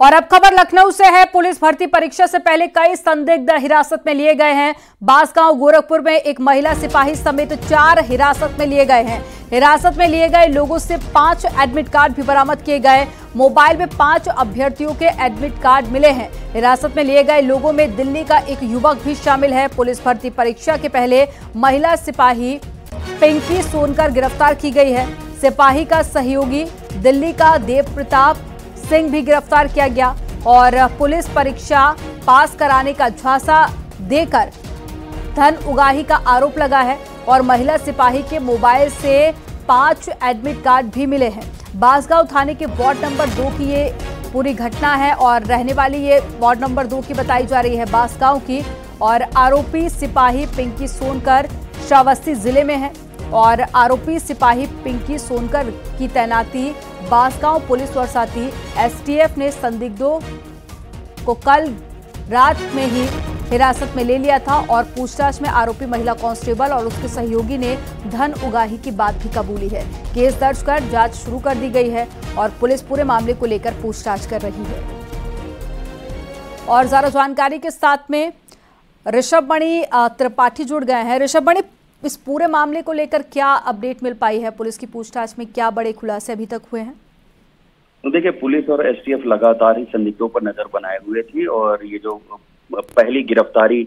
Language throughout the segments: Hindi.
और अब खबर लखनऊ से है। पुलिस भर्ती परीक्षा से पहले कई संदिग्ध हिरासत में लिए गए हैं। बांसगांव गोरखपुर में एक महिला सिपाही समेत 4 हिरासत में लिए गए हैं। हिरासत में लिए गए लोगों से 5 एडमिट कार्ड भी बरामद किए गए। मोबाइल में 5 अभ्यर्थियों के एडमिट कार्ड मिले हैं। हिरासत में लिए गए लोगों में दिल्ली का एक युवक भी शामिल है। पुलिस भर्ती परीक्षा के पहले महिला सिपाही पिंकी सोनकर गिरफ्तार की गई है। सिपाही का सहयोगी दिल्ली का देव प्रताप सिंह भी गिरफ्तार किया गया और पुलिस परीक्षा पास कराने का झांसा देकर धन उगाही का आरोप लगा है और महिला सिपाही के मोबाइल से 5 एडमिट कार्ड भी मिले हैं। बांसगांव थाने के वार्ड नंबर 2 की ये पूरी घटना है और रहने वाली ये वार्ड नंबर 2 की बताई जा रही है, बांसगांव की। और आरोपी सिपाही पिंकी सोनकर श्रावस्ती जिले में है और आरोपी सिपाही पिंकी सोनकर की तैनाती बांसगांव पुलिस और साथ ही एसटीएफ ने संदिग्धों को कल रात में ही हिरासत में ले लिया था और पूछताछ में आरोपी महिला कांस्टेबल और उसके सहयोगी ने धन उगाही की बात भी कबूली है। केस दर्ज कर जांच शुरू कर दी गई है और पुलिस पूरे मामले को लेकर पूछताछ कर रही है। और ज्यादा जानकारी के साथ में ऋषभमणि त्रिपाठी जुड़ गए हैं। ऋषभमणि, इस पूरे मामले को लेकर क्या अपडेट मिल पाई है? पुलिस की पूछताछ में क्या बड़े खुलासे अभी तक हुए हैं? तो देखिए, पुलिस और एसटीएफ लगातार ही संदिग्धों पर नजर बनाए हुए थी और ये जो पहली गिरफ्तारी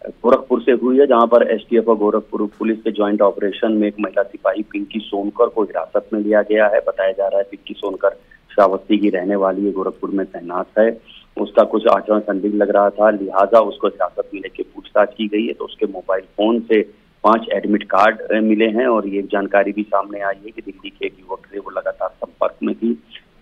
गोरखपुर से हुई है, जहां पर एसटीएफ और गोरखपुर पुलिस के ज्वाइंट ऑपरेशन में एक महिला सिपाही पिंकी सोनकर को हिरासत में लिया गया है। बताया जा रहा है पिंकी सोनकर श्रावस्ती की रहने वाली है, गोरखपुर में तैनात है। उसका कुछ आचरण संदिग्ध लग रहा था, लिहाजा उसको हिरासत में लेकर पूछताछ की गई है। तो उसके मोबाइल फोन से 5 एडमिट कार्ड मिले हैं और ये जानकारी भी सामने आई है कि दिल्ली के एक युवक थे, वो लगातार संपर्क में थी।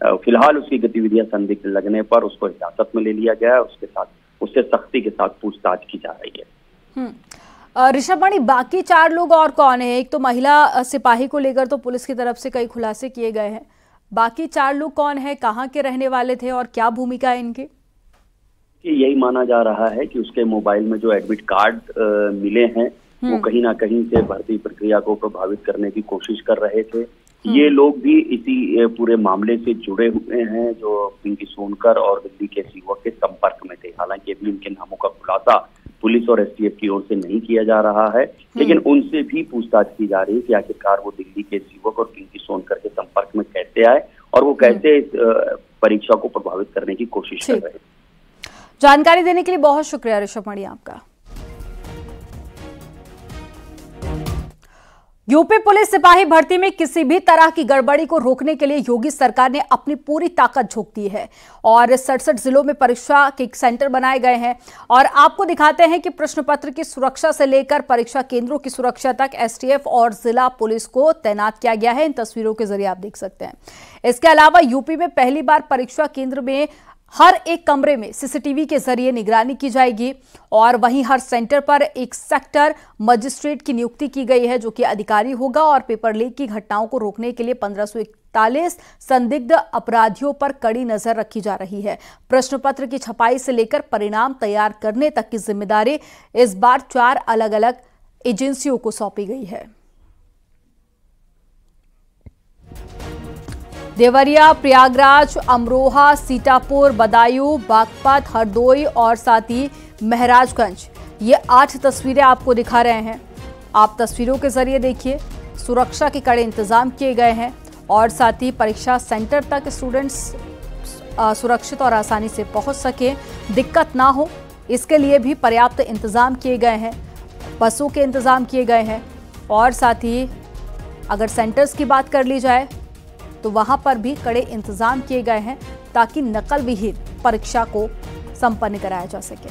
फिलहाल उसकी गतिविधियां संदिग्ध लगने पर उसको हिरासत में ले लिया गया है। उससे सख्ती के साथ पूछताछ की जा रही है। ऋषभमणि, बाकी 4 लोग और कौन है? एक तो महिला सिपाही को लेकर तो पुलिस की तरफ से कई खुलासे किए गए हैं। बाकी 4 लोग कौन है, कहाँ के रहने वाले थे और क्या भूमिका है इनकी? यही माना जा रहा है कि उसके मोबाइल में जो एडमिट कार्ड मिले हैं वो कहीं ना कहीं से भर्ती प्रक्रिया को प्रभावित करने की कोशिश कर रहे थे। ये लोग भी इसी पूरे मामले से जुड़े हुए हैं जो पिंकी सोनकर और दिल्ली के युवक के संपर्क में थे। हालांकि अभी उनके नामों का खुलासा पुलिस और एसटीएफ की ओर से नहीं किया जा रहा है, लेकिन उनसे भी पूछताछ की जा रही है कि आखिरकार वो दिल्ली के युवक और पिंकी सोनकर के संपर्क में कैसे आए और वो कैसे इस परीक्षा को प्रभावित करने की कोशिश कर रहे हैं। जानकारी देने के लिए बहुत शुक्रिया ऋषभमणि आपका। यूपी पुलिस सिपाही भर्ती में किसी भी तरह की गड़बड़ी को रोकने के लिए योगी सरकार ने अपनी पूरी ताकत झोंक दी है और 67 जिलों में परीक्षा के सेंटर बनाए गए हैं। और आपको दिखाते हैं कि प्रश्न पत्र की सुरक्षा से लेकर परीक्षा केंद्रों की सुरक्षा तक एसटीएफ और जिला पुलिस को तैनात किया गया है। इन तस्वीरों के जरिए आप देख सकते हैं। इसके अलावा यूपी में पहली बार परीक्षा केंद्र में हर एक कमरे में सीसीटीवी के जरिए निगरानी की जाएगी और वहीं हर सेंटर पर एक सेक्टर मजिस्ट्रेट की नियुक्ति की गई है जो कि अधिकारी होगा और पेपर लीक की घटनाओं को रोकने के लिए 1541 संदिग्ध अपराधियों पर कड़ी नजर रखी जा रही है। प्रश्न पत्र की छपाई से लेकर परिणाम तैयार करने तक की जिम्मेदारी इस बार 4 अलग अलग एजेंसियों को सौंपी गई है। देवरिया, प्रयागराज, अमरोहा, सीतापुर, बदायूं, बागपत, हरदोई और साथ ही महराजगंज, ये 8 तस्वीरें आपको दिखा रहे हैं। आप तस्वीरों के जरिए देखिए, सुरक्षा के कड़े इंतजाम किए गए हैं और साथ ही परीक्षा सेंटर तक स्टूडेंट्स सुरक्षित और आसानी से पहुंच सके, दिक्कत ना हो, इसके लिए भी पर्याप्त इंतजाम किए गए हैं। बसों के इंतजाम किए गए हैं और साथ ही अगर सेंटर्स की बात कर ली जाए तो वहां पर भी कड़े इंतजाम किए गए हैं ताकि नकल विहीन परीक्षा को संपन्न कराया जा सके।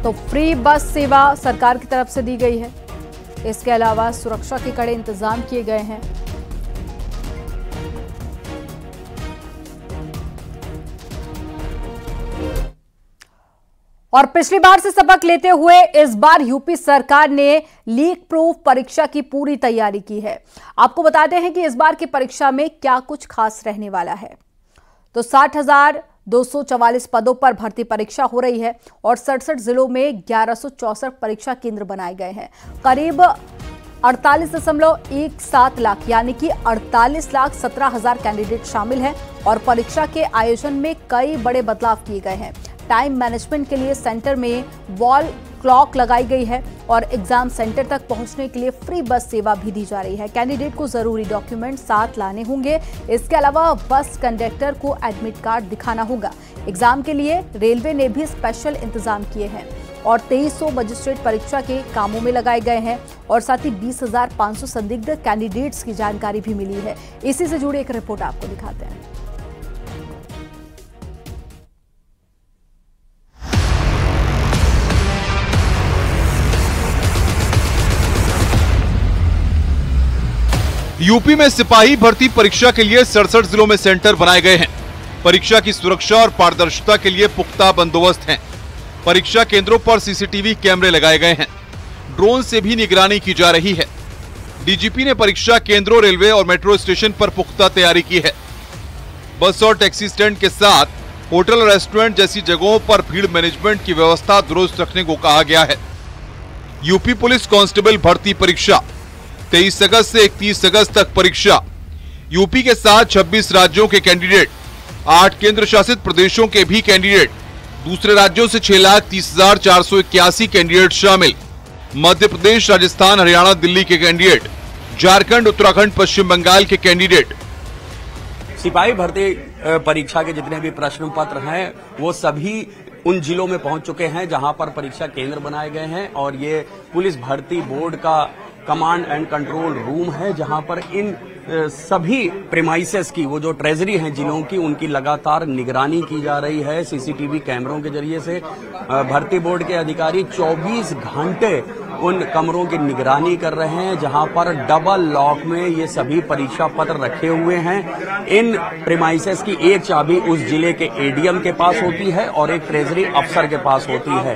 तो फ्री बस सेवा सरकार की तरफ से दी गई है। इसके अलावा सुरक्षा के कड़े इंतजाम किए गए हैं। और पिछली बार से सबक लेते हुए इस बार यूपी सरकार ने लीक प्रूफ परीक्षा की पूरी तैयारी की है। आपको बताते हैं कि इस बार की परीक्षा में क्या कुछ खास रहने वाला है। तो 60,000 244 पदों पर भर्ती परीक्षा हो रही है और 67 जिलों में 1164 परीक्षा केंद्र बनाए गए हैं। करीब 48.17 लाख यानी कि 48,17,000 कैंडिडेट शामिल हैं और परीक्षा के आयोजन में कई बड़े बदलाव किए गए हैं। टाइम मैनेजमेंट के लिए सेंटर में वॉल क्लॉक लगाई गई है और एग्जाम सेंटर तक पहुंचने के लिए फ्री बस सेवा भी दी जा रही है। कैंडिडेट को जरूरी डॉक्यूमेंट साथ लाने होंगे। इसके अलावा बस कंडक्टर को एडमिट कार्ड दिखाना होगा। एग्जाम के लिए रेलवे ने भी स्पेशल इंतजाम किए हैं और 2300 मजिस्ट्रेट परीक्षा के कामों में लगाए गए हैं और साथ ही 20,500 संदिग्ध कैंडिडेट्स की जानकारी भी मिली है। इसी से जुड़ी एक रिपोर्ट आपको दिखाते हैं। यूपी में सिपाही भर्ती परीक्षा के लिए 67 जिलों में सेंटर बनाए गए हैं। परीक्षा की सुरक्षा और पारदर्शिता के लिए पुख्ता बंदोबस्त हैं। परीक्षा केंद्रों पर सीसीटीवी कैमरे लगाए गए हैं। ड्रोन से भी निगरानी की जा रही है। डीजीपी ने परीक्षा केंद्रों, रेलवे और मेट्रो स्टेशन पर पुख्ता तैयारी की है। बस और टैक्सी स्टैंड के साथ होटल और रेस्टोरेंट जैसी जगहों पर भीड़ मैनेजमेंट की व्यवस्था दुरुस्त रखने को कहा गया है। यूपी पुलिस कांस्टेबल भर्ती परीक्षा 23 अगस्त से 31 अगस्त तक परीक्षा। यूपी के साथ 26 राज्यों के कैंडिडेट, 8 केंद्र शासित प्रदेशों के भी कैंडिडेट, दूसरे राज्यों से 6,30,481 कैंडिडेट शामिल। मध्य प्रदेश, राजस्थान, हरियाणा, दिल्ली के कैंडिडेट, झारखंड, उत्तराखंड, पश्चिम बंगाल के कैंडिडेट। सिपाही भर्ती परीक्षा के जितने भी प्रश्न पत्र हैं वो सभी उन जिलों में पहुंच चुके हैं जहां पर परीक्षा केंद्र बनाए गए हैं और ये पुलिस भर्ती बोर्ड का कमांड एंड कंट्रोल रूम है जहां पर इन सभी प्रीमाइसेस की, वो जो ट्रेजरी हैं जिलों की, उनकी लगातार निगरानी की जा रही है सीसीटीवी कैमरों के जरिए से। भर्ती बोर्ड के अधिकारी 24 घंटे उन कमरों की निगरानी कर रहे हैं जहां पर डबल लॉक में ये सभी परीक्षा पत्र रखे हुए हैं। इन प्रीमाइसेस की एक चाबी उस जिले के एडीएम के पास होती है और एक ट्रेजरी अफसर के पास होती है।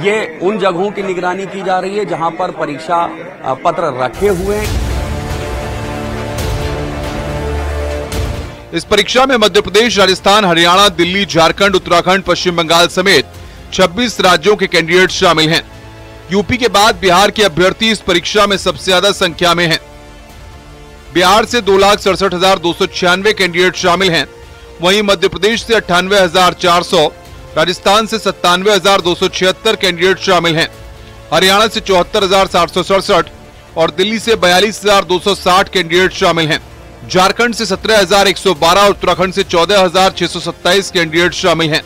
ये उन जगहों की निगरानी की जा रही है जहां पर परीक्षा पत्र रखे हुए हैं। इस परीक्षा में मध्य प्रदेश, राजस्थान, हरियाणा, दिल्ली, झारखंड, उत्तराखंड, पश्चिम बंगाल समेत 26 राज्यों के कैंडिडेट शामिल हैं। यूपी के बाद बिहार के अभ्यर्थी इस परीक्षा में सबसे ज्यादा संख्या में हैं। बिहार से 2,67,296 कैंडिडेट शामिल हैं। वहीं मध्य प्रदेश से 98,400, राजस्थान से 97,276 कैंडिडेट शामिल हैं। हरियाणा से 74,767 और दिल्ली से 42,260 कैंडिडेट शामिल हैं। झारखंड से 17,112, उत्तराखंड से 14,627 कैंडिडेट शामिल हैं।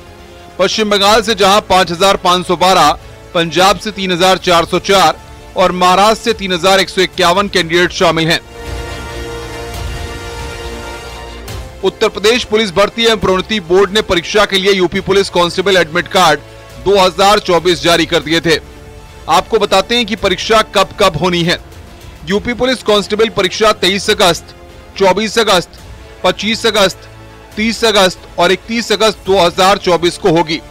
पश्चिम बंगाल से जहां 5,512, पंजाब से 3,404 और महाराष्ट्र से 3,151 कैंडिडेट शामिल हैं। उत्तर प्रदेश पुलिस भर्ती एवं प्रोन्नति बोर्ड ने परीक्षा के लिए UP police constable admit card 2024 जारी कर दिए थे। आपको बताते हैं कि परीक्षा कब कब होनी है। यूपी पुलिस कांस्टेबल परीक्षा 23 अगस्त, 24 अगस्त, 25 अगस्त, 30 अगस्त और 31 अगस्त 2024 को होगी।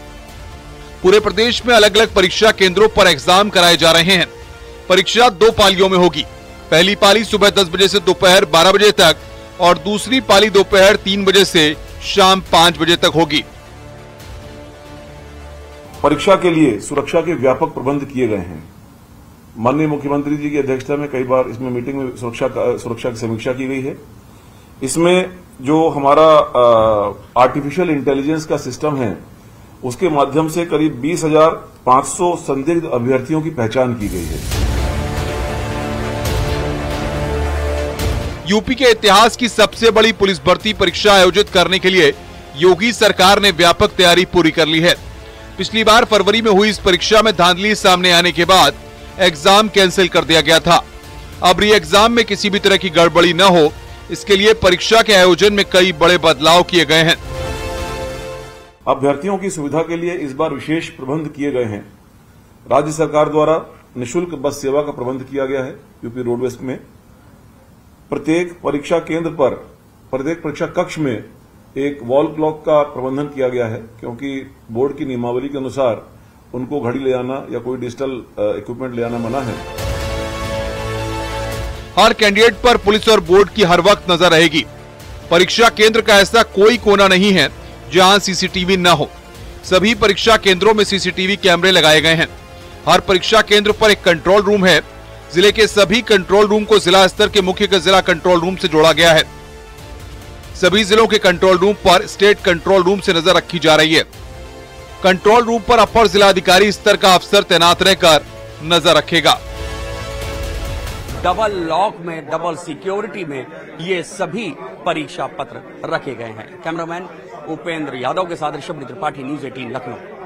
पूरे प्रदेश में अलग अलग परीक्षा केंद्रों पर एग्जाम कराए जा रहे हैं। परीक्षा 2 पालियों में होगी। पहली पाली सुबह 10 बजे से दोपहर 12 बजे तक और दूसरी पाली दोपहर 3 बजे से शाम 5 बजे तक होगी। परीक्षा के लिए सुरक्षा के व्यापक प्रबंध किए गए हैं। माननीय मुख्यमंत्री जी की अध्यक्षता में कई बार इसमें मीटिंग में सुरक्षा की समीक्षा की गई है। इसमें जो हमारा आर्टिफिशियल इंटेलिजेंस का सिस्टम है उसके माध्यम से करीब 20,500 संदिग्ध अभ्यर्थियों की पहचान की गई है। यूपी के इतिहास की सबसे बड़ी पुलिस भर्ती परीक्षा आयोजित करने के लिए योगी सरकार ने व्यापक तैयारी पूरी कर ली है। पिछली बार फरवरी में हुई इस परीक्षा में धांधली सामने आने के बाद एग्जाम कैंसिल कर दिया गया था। अब री एग्जाम में किसी भी तरह की गड़बड़ी न हो, इसके लिए परीक्षा के आयोजन में कई बड़े बदलाव किए गए हैं। अभ्यर्थियों की सुविधा के लिए इस बार विशेष प्रबंध किए गए हैं। राज्य सरकार द्वारा निःशुल्क बस सेवा का प्रबंध किया गया है। यूपी रोडवेज में प्रत्येक परीक्षा केंद्र पर, प्रत्येक परीक्षा कक्ष में एक वॉल क्लॉक का प्रबंधन किया गया है, क्योंकि बोर्ड की नियमावली के अनुसार उनको घड़ी ले जाना या कोई डिजिटल इक्विपमेंट ले जाना मना है। हर कैंडिडेट पर पुलिस और बोर्ड की हर वक्त नजर रहेगी। परीक्षा केंद्र का ऐसा कोई कोना नहीं है जहां सीसीटीवी न हो। सभी परीक्षा केंद्रों में सीसीटीवी कैमरे लगाए गए हैं। हर परीक्षा केंद्र पर एक कंट्रोल रूम है। जिले के सभी कंट्रोल रूम को जिला स्तर के मुख्य जिला कंट्रोल रूम से जोड़ा गया है। सभी जिलों के कंट्रोल रूम पर स्टेट कंट्रोल रूम से नजर रखी जा रही है। कंट्रोल रूम पर अपर जिलाधिकारी स्तर का अफसर तैनात रहकर नजर रखेगा। डबल लॉक में, डबल सिक्योरिटी में ये सभी परीक्षा पत्र रखे गए हैं। कैमरामैन उपेंद्र यादव के साथ Rishabh Tripathi, news 18 Lucknow.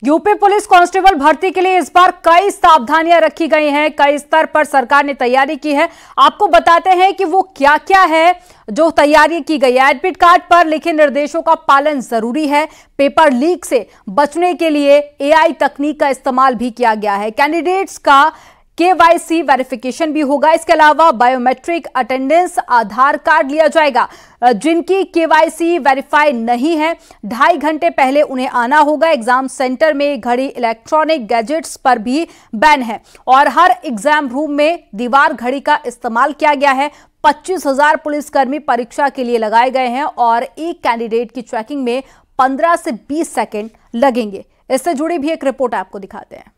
UP police constable भर्ती के लिए इस बार कई सावधानियां रखी गई हैं। कई स्तर पर सरकार ने तैयारी की है। आपको बताते हैं कि वो क्या क्या है जो तैयारी की गई है। एडमिट कार्ड पर लिखे निर्देशों का पालन जरूरी है। पेपर लीक से बचने के लिए एआई तकनीक का इस्तेमाल भी किया गया है। कैंडिडेट्स का केवाईसी वेरिफिकेशन भी होगा। इसके अलावा बायोमेट्रिक अटेंडेंस आधार कार्ड लिया जाएगा। जिनकी केवाईसी वेरीफाई नहीं है 2.5 घंटे पहले उन्हें आना होगा। एग्जाम सेंटर में घड़ी, इलेक्ट्रॉनिक गैजेट्स पर भी बैन है और हर एग्जाम रूम में दीवार घड़ी का इस्तेमाल किया गया है। 25,000 पुलिसकर्मी परीक्षा के लिए लगाए गए हैं और एक कैंडिडेट की चेकिंग में 15 से 20 सेकेंड लगेंगे। इससे जुड़ी भी एक रिपोर्ट आपको दिखाते हैं।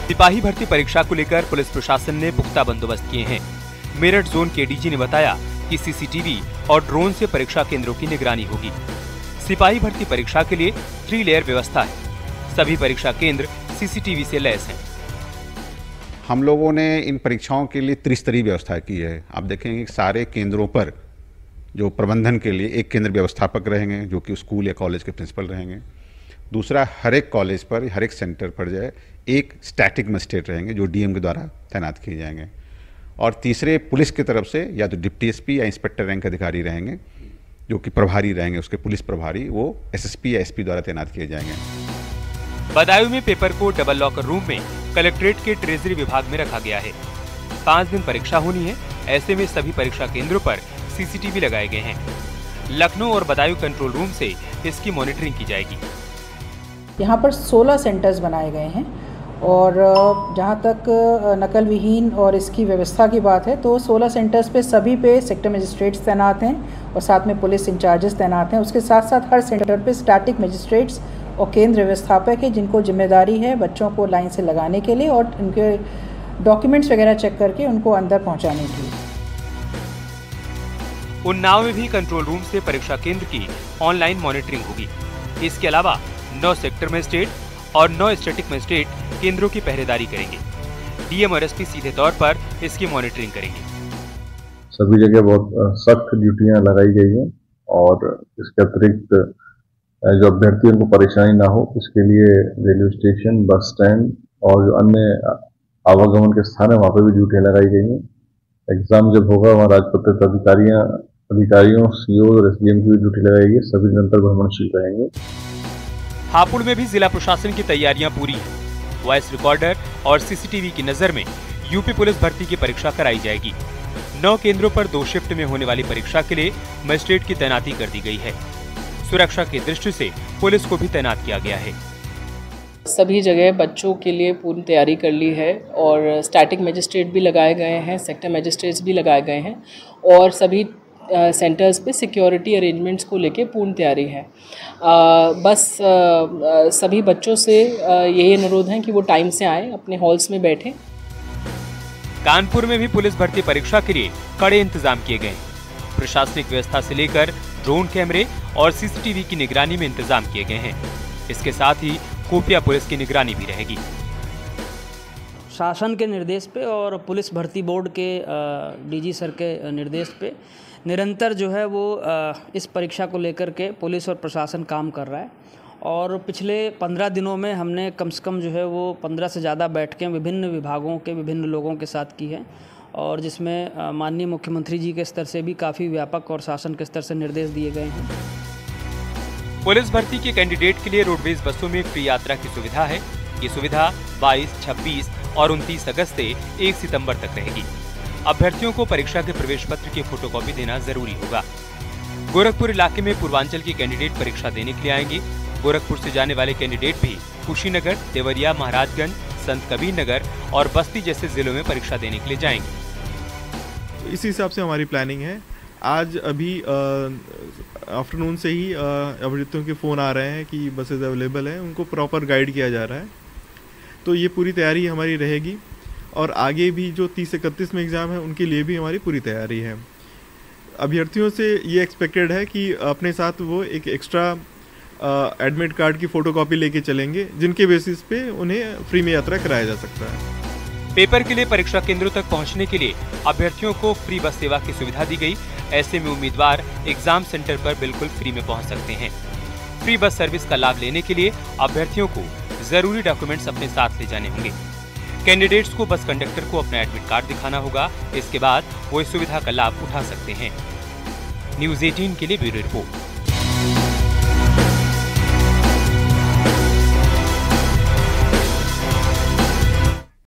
सिपाही भर्ती परीक्षा को लेकर पुलिस प्रशासन ने पुख्ता बंदोबस्त किए हैं। मेरठ जोन के डीजी ने बताया कि सीसीटीवी और ड्रोन से परीक्षा केंद्रों की निगरानी होगी। सिपाही भर्ती परीक्षा के लिए 3 लेयर व्यवस्था है। सभी परीक्षा केंद्र सीसीटीवी से लैस हैं। हम लोगों ने इन परीक्षाओं के लिए त्रिस्तरीय व्यवस्था की है। आप देखेंगे सारे केंद्रों पर जो प्रबंधन के लिए एक केंद्र व्यवस्थापक रहेंगे जो कि स्कूल या कॉलेज के प्रिंसिपल रहेंगे। दूसरा, हर एक कॉलेज पर, हर एक सेंटर पर जो है एक स्टैटिक मजिस्ट्रेट रहेंगे जो डीएम के द्वारा तैनात किए जाएंगे। और तीसरे, पुलिस की तरफ से या तो डिप्टी एसपी या इंस्पेक्टर रैंक अधिकारी रहेंगे जो कि प्रभारी रहेंगे। उसके पुलिस प्रभारी वो एसएसपी या एसपी द्वारा तैनात किए जाएंगे। बदायूं में पेपर को डबल लॉकर रूम में कलेक्ट्रेट के ट्रेजरी विभाग में रखा गया है। 5 दिन परीक्षा होनी है। ऐसे में सभी परीक्षा केंद्रों पर सीसीटीवी लगाए गए हैं। लखनऊ और बदायूं कंट्रोल रूम से इसकी मॉनिटरिंग की जाएगी। यहाँ पर 16 सेंटर्स बनाए गए हैं और जहाँ तक नकल विहीन और इसकी व्यवस्था की बात है तो 16 सेंटर्स पे सभी पे सेक्टर मजिस्ट्रेट्स तैनात हैं और साथ में पुलिस इंचार्जेस तैनात हैं। उसके साथ साथ हर सेंटर पे स्टैटिक मजिस्ट्रेट्स और केंद्र व्यवस्थापक है जिनको जिम्मेदारी है बच्चों को लाइन से लगाने के लिए और उनके डॉक्यूमेंट्स वगैरह चेक करके उनको अंदर पहुँचाने के लिए। उन्नाव में भी कंट्रोल रूम से परीक्षा केंद्र की ऑनलाइन मॉनिटरिंग होगी। इसके अलावा 9 सेक्टर मजिस्ट्रेट और 9 स्टैटिक मजिस्ट्रेट केंद्रों की पहरेदारी करेंगे। डीएम और एसपी सीधे तौर पर इसकी मॉनिटरिंग करेंगे। सभी जगह बहुत सख्त ड्यूटियां लगाई गई हैं और इसके अतिरिक्त जो अभ्यर्थी उनको परेशानी ना हो इसके लिए रेलवे स्टेशन, बस स्टैंड और जो अन्य आवागमन के स्थान है वहाँ पर भी ड्यूटियां लगाई गई हैं। एग्जाम जब होगा वहाँ राजपत्रित अधिकारियों, सीओ और एसडीएम की भी ड्यूटी लगाई गई। सभी निरंतर भ्रमणशील रहेंगे। हापुड़ में भी जिला प्रशासन की तैयारियां पूरी हैं। वॉइस रिकॉर्डर और सीसीटीवी की नजर में यूपी पुलिस भर्ती की परीक्षा कराई जाएगी। 9 केंद्रों पर 2 शिफ्ट में होने वाली परीक्षा के लिए मजिस्ट्रेट की तैनाती कर दी गई है। सुरक्षा की दृष्टि से पुलिस को भी तैनात किया गया है। सभी जगह बच्चों के लिए पूर्ण तैयारी कर ली है और स्टैटिक मजिस्ट्रेट भी लगाए गए हैं, सेक्टर मजिस्ट्रेट्स भी लगाए गए हैं और सभी सेंटर्स पे सिक्योरिटी अरेंजमेंट्स को लेके पूर्ण तैयारी है। बस सभी बच्चों से यही अनुरोध है कि वो टाइम से आएँ, अपने हॉल्स में बैठें। कानपुर में भी पुलिस भर्ती परीक्षा के लिए कड़े इंतजाम किए गए। प्रशासनिक व्यवस्था से लेकर ड्रोन कैमरे और सीसीटीवी की निगरानी में इंतजाम किए गए हैं। इसके साथ ही खुफिया पुलिस की निगरानी भी रहेगी। शासन के निर्देश पे और पुलिस भर्ती बोर्ड के डीजी सर के निर्देश पे निरंतर जो है वो इस परीक्षा को लेकर के पुलिस और प्रशासन काम कर रहा है और पिछले 15 दिनों में हमने कम से कम जो है वो 15 से ज़्यादा बैठकें विभिन्न विभागों के विभिन्न लोगों के साथ की हैं और जिसमें माननीय मुख्यमंत्री जी के स्तर से भी काफ़ी व्यापक और शासन के स्तर से निर्देश दिए गए हैं। पुलिस भर्ती के कैंडिडेट के लिए रोडवेज बसों में फ्री यात्रा की सुविधा है। ये सुविधा 22, 26 और 29 अगस्त से 1 सितंबर तक रहेगी। अभ्यर्थियों को परीक्षा के प्रवेश पत्र की फोटोकॉपी देना जरूरी होगा। गोरखपुर इलाके में पूर्वांचल के कैंडिडेट परीक्षा देने के लिए आएंगे। गोरखपुर से जाने वाले कैंडिडेट भी कुशीनगर, देवरिया, महाराजगंज, संत कबीर नगर और बस्ती जैसे जिलों में परीक्षा देने के लिए जाएंगे। इसी हिसाब से हमारी प्लानिंग है। आज अभी आफ्टरनून से ही अभ्यर्थियों के फ़ोन आ रहे हैं कि बसेज अवेलेबल हैं, उनको प्रॉपर गाइड किया जा रहा है। तो ये पूरी तैयारी हमारी रहेगी और आगे भी जो 30-31 में एग्ज़ाम है उनके लिए भी हमारी पूरी तैयारी है। अभ्यर्थियों से ये एक्सपेक्टेड है कि अपने साथ वो एक एक्स्ट्रा एडमिट कार्ड की फ़ोटोकॉपी लेके चलेंगे, जिनके बेसिस पे उन्हें फ्री में यात्रा कराया जा सकता है। पेपर के लिए परीक्षा केंद्रों तक पहुंचने के लिए अभ्यर्थियों को फ्री बस सेवा की सुविधा दी गई। ऐसे में उम्मीदवार एग्जाम सेंटर पर बिल्कुल फ्री में पहुंच सकते हैं। फ्री बस सर्विस का लाभ लेने के लिए अभ्यर्थियों को जरूरी डॉक्यूमेंट्स अपने साथ ले जाने होंगे। कैंडिडेट्स को बस कंडक्टर को अपना एडमिट कार्ड दिखाना होगा। इसके बाद वो इस सुविधा का लाभ उठा सकते हैं। न्यूज़ 18 के लिए ब्यूरो रिपोर्ट।